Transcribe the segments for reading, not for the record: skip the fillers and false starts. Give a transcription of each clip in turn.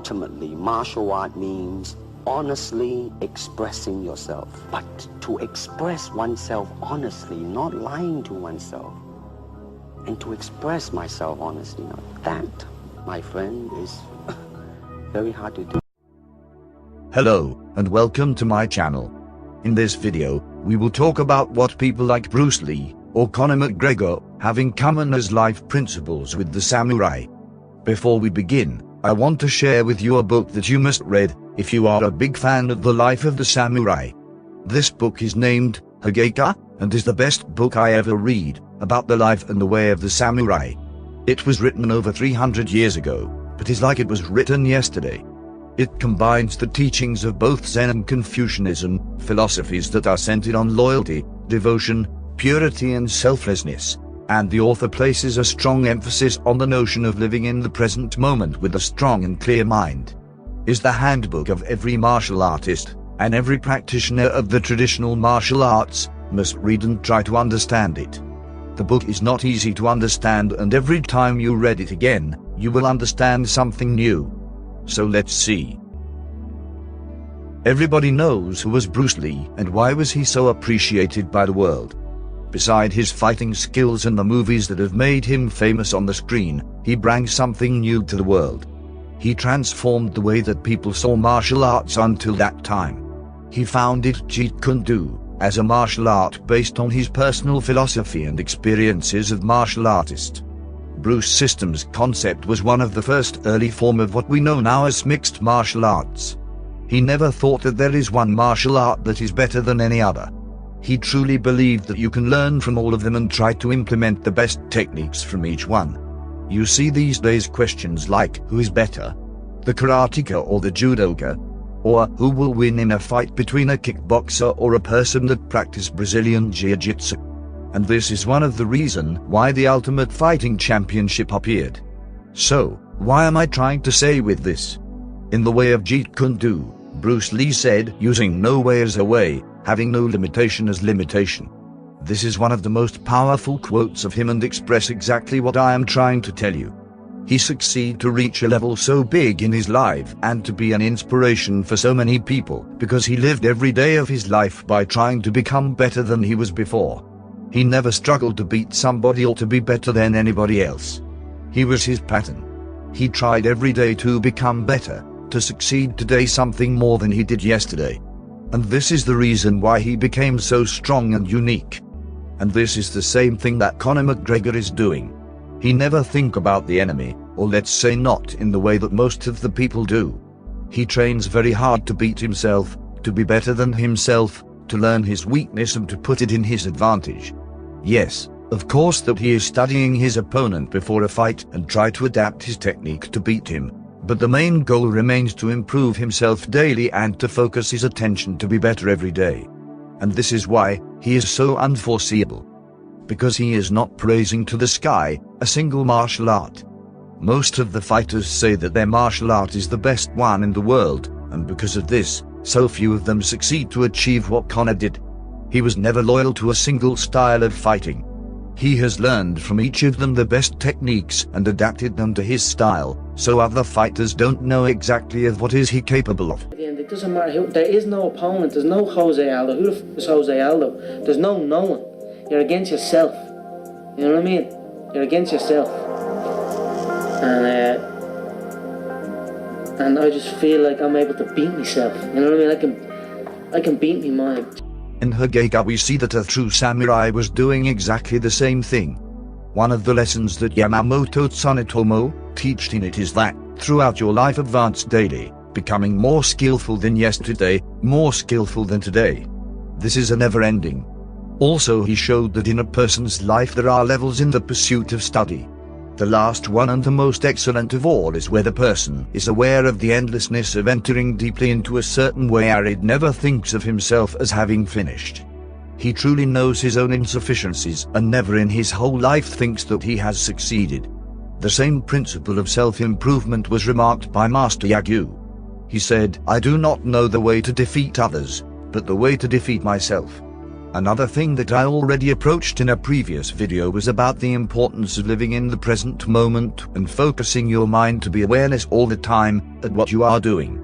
ultimately, martial art means honestly expressing yourself. But to express oneself honestly, not lying to oneself, and to express myself honestly, that, my friend, is very hard to do. Hello, and welcome to my channel. In this video, we will talk about what people like Bruce Lee or Conor McGregor have in common as life principles with the samurai. Before we begin, I want to share with you a book that you must read if you are a big fan of the life of the samurai. This book is named Hageka, and is the best book I ever read about the life and the way of the samurai. It was written over 300 years ago, but is like it was written yesterday. It combines the teachings of both Zen and Confucianism, philosophies that are centered on loyalty, devotion, purity and selflessness, and the author places a strong emphasis on the notion of living in the present moment with a strong and clear mind. It is the handbook of every martial artist, and every practitioner of the traditional martial arts must read and try to understand it. The book is not easy to understand, and every time you read it again, you will understand something new. So let's see. Everybody knows who was Bruce Lee and why was he so appreciated by the world. Beside his fighting skills and the movies that have made him famous on the screen, he brought something new to the world. He transformed the way that people saw martial arts until that time. He founded Jeet Kune Do as a martial art based on his personal philosophy and experiences of martial artists. Bruce System's concept was one of the first early form of what we know now as mixed martial arts. He never thought that there is one martial art that is better than any other. He truly believed that you can learn from all of them and try to implement the best techniques from each one. You see these days questions like, who is better, the karateka or the judoka? Or, who will win in a fight between a kickboxer or a person that practices Brazilian jiu-jitsu? And this is one of the reasons why the Ultimate Fighting Championship appeared. So, why am I trying to say with this? In the way of Jeet Kune Do, Bruce Lee said, using no way as a way, having no limitation as limitation. This is one of the most powerful quotes of him and express exactly what I am trying to tell you. He succeeded to reach a level so big in his life and to be an inspiration for so many people because he lived every day of his life by trying to become better than he was before. He never struggled to beat somebody or to be better than anybody else. He was his pattern. He tried every day to become better, to succeed today something more than he did yesterday. And this is the reason why he became so strong and unique. And this is the same thing that Conor McGregor is doing. He never think about the enemy, or let's say not in the way that most of the people do. He trains very hard to beat himself, to be better than himself, to learn his weakness and to put it in his advantage. Yes, of course that he is studying his opponent before a fight and try to adapt his technique to beat him. But the main goal remains to improve himself daily and to focus his attention to be better every day. And this is why he is so unforeseeable. Because he is not praising to the sky a single martial art. Most of the fighters say that their martial art is the best one in the world, and because of this, so few of them succeed to achieve what Conor did. He was never loyal to a single style of fighting. He has learned from each of them the best techniques and adapted them to his style, so other fighters don't know exactly of what is he capable of. It doesn't matter who, there is no opponent, there's no Jose Aldo. Who the f is Jose Aldo? There's no one. You're against yourself. You know what I mean? You're against yourself. And I just feel like I'm able to beat myself. You know what I mean? I can beat me mind. In Hageka we see that a true samurai was doing exactly the same thing. One of the lessons that Yamamoto Tsunetomo teached in it is that, throughout your life advance daily, becoming more skillful than yesterday, more skillful than today. This is a never-ending. Also he showed that in a person's life there are levels in the pursuit of study. The last one and the most excellent of all is where the person is aware of the endlessness of entering deeply into a certain way where it never thinks of himself as having finished. He truly knows his own insufficiencies and never in his whole life thinks that he has succeeded. The same principle of self-improvement was remarked by Master Yagyu. He said, I do not know the way to defeat others, but the way to defeat myself. Another thing that I already approached in a previous video was about the importance of living in the present moment and focusing your mind to be awareness all the time at what you are doing.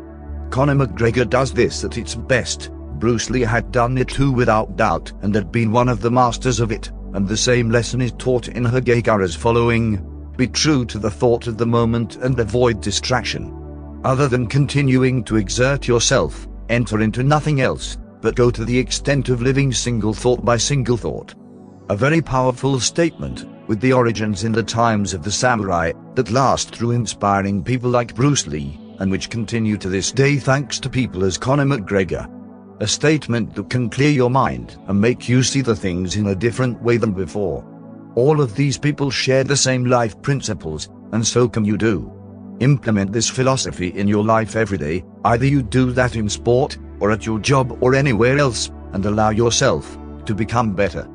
Conor McGregor does this at its best. Bruce Lee had done it too without doubt and had been one of the masters of it, and the same lesson is taught in Hagegara as following: be true to the thought of the moment and avoid distraction. Other than continuing to exert yourself, enter into nothing else, but go to the extent of living single thought by single thought. A very powerful statement, with the origins in the times of the samurai, that last through inspiring people like Bruce Lee, and which continue to this day thanks to people as Conor McGregor. A statement that can clear your mind and make you see the things in a different way than before. All of these people share the same life principles, and so can you do. Implement this philosophy in your life every day, either you do that in sport, or at your job or anywhere else, and allow yourself to become better.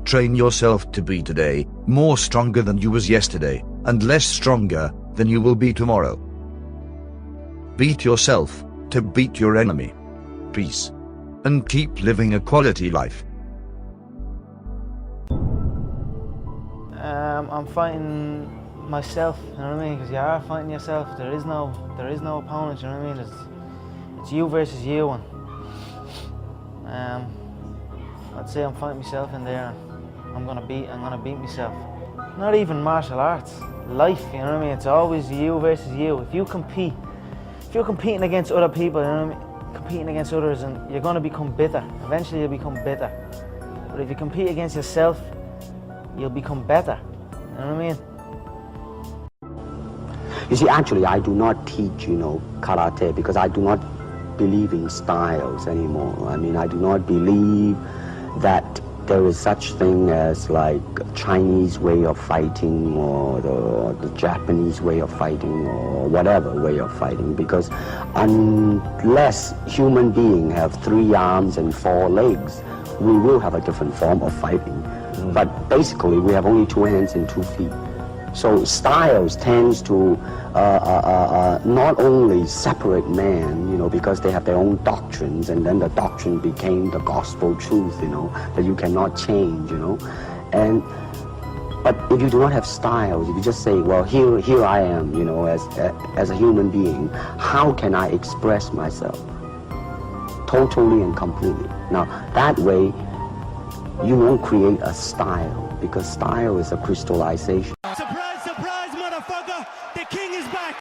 Train yourself to be today more stronger than you was yesterday, and less stronger than you will be tomorrow. Beat yourself to beat your enemy. Peace. And keep living a quality life. I'm fighting myself, you know what I mean? Because you are fighting yourself. There is no opponent, you know what I mean? It's you versus you, and I'd say I'm fighting myself in there. I'm gonna beat myself. Not even martial arts, life, you know what I mean? It's always you versus you. If you're competing against other people, you know what I mean? Competing against others, and you're gonna become bitter. Eventually, you'll become bitter. But if you compete against yourself, you'll become better. You know what I mean? You see, actually, I do not teach, karate, because I do not believe in styles anymore. I mean, I do not believe that there is such thing as like Chinese way of fighting or the Japanese way of fighting or whatever way of fighting, because unless human beings have 3 arms and 4 legs, we will have a different form of fighting. But basically, we have only 2 hands and 2 feet. So styles tends to not only separate man, because they have their own doctrines, and then the doctrine became the gospel truth, that you cannot change, But if you do not have styles, if you just say, well, here I am, as a human being, how can I express myself totally and completely? Now, that way, you won't create a style, because style is a crystallization.